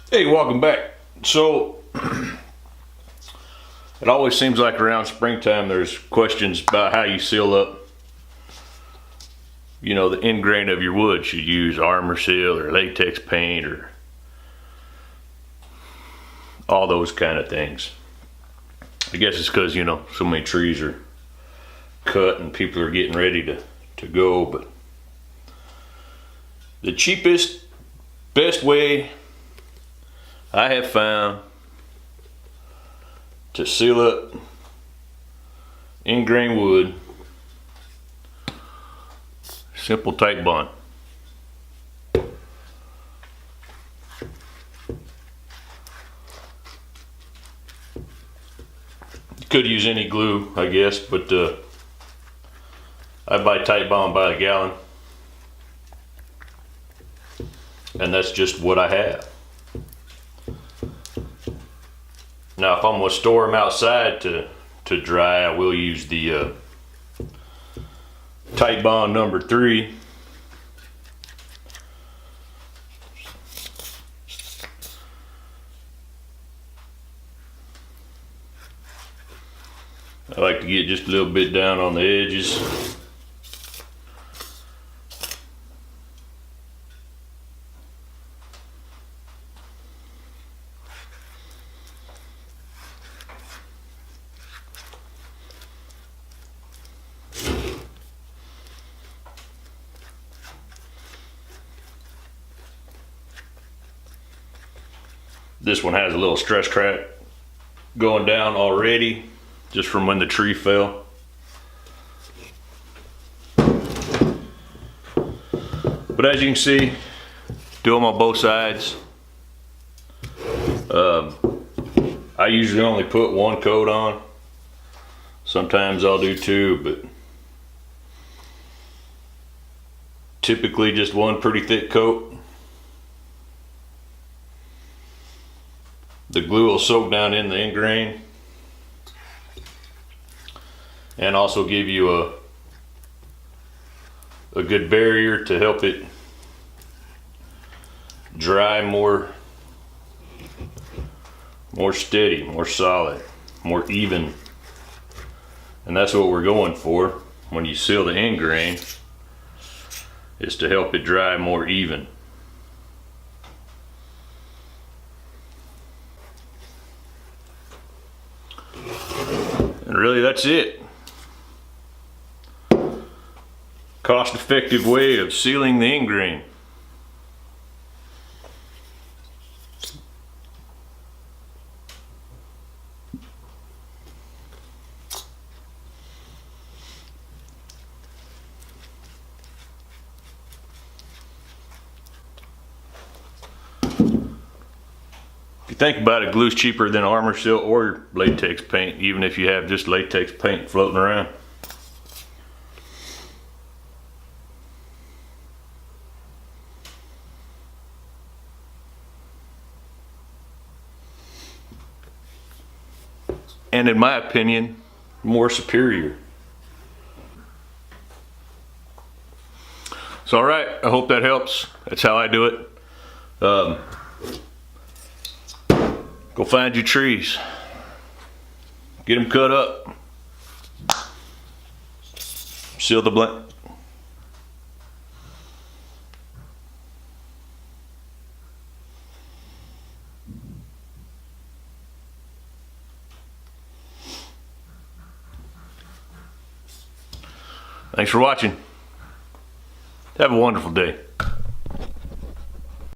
Hey, welcome back. So, it always seems like around springtime there's questions about how you seal up, the end grain of your wood. Should you use armor seal or latex paint or all those kind of things. I guess it's because, so many trees are cut and people are getting ready to go, but the cheapest, best way I have found to seal up end grain wood, simple tight bond. You could use any glue, I guess, but I buy tight bond by the gallon, and that's just what I have. Now, if I'm going to store them outside to dry, I will use the tight bond number 3. I like to get just a little bit down on the edges. This one has a little stress crack going down already, just from when the tree fell. But as you can see, do them on both sides. I usually only put one coat on. Sometimes I'll do 2, but typically just one pretty thick coat. The glue will soak down in the end grain and also give you a good barrier to help it dry more steady, more solid, more even. And that's what we're going for when you seal the end grain, is to help it dry more even. And really, that's it. Cost-effective way of sealing the end grain. If you think about it, glue's cheaper than armor seal or latex paint, even if you have just latex paint floating around. And in my opinion, more superior. So, all right, I hope that helps. That's how I do it. Go find your trees. Get them cut up. Seal the blank. Thanks for watching. Have a wonderful day.